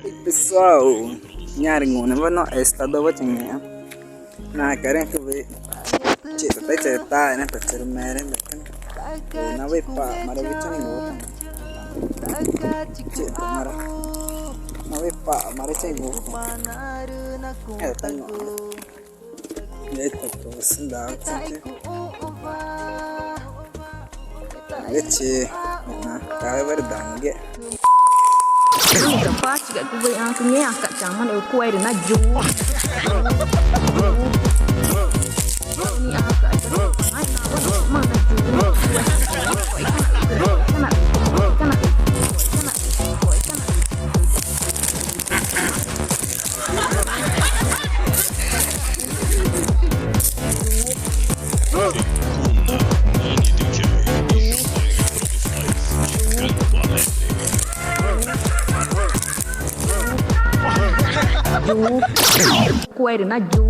Pessoal, nyaring não no esta do bacanya. Na karen tu be cerita né pacar mere bekan. Na be pa mara bicani go. Cerita mara. Na be pa mara cai go. Tango. Ya itu senda cai. Ece, nah kau berdangge. Ini tempat juga gue yang punya akak zaman aku air naju. Ini akak itu mana kue dan naju.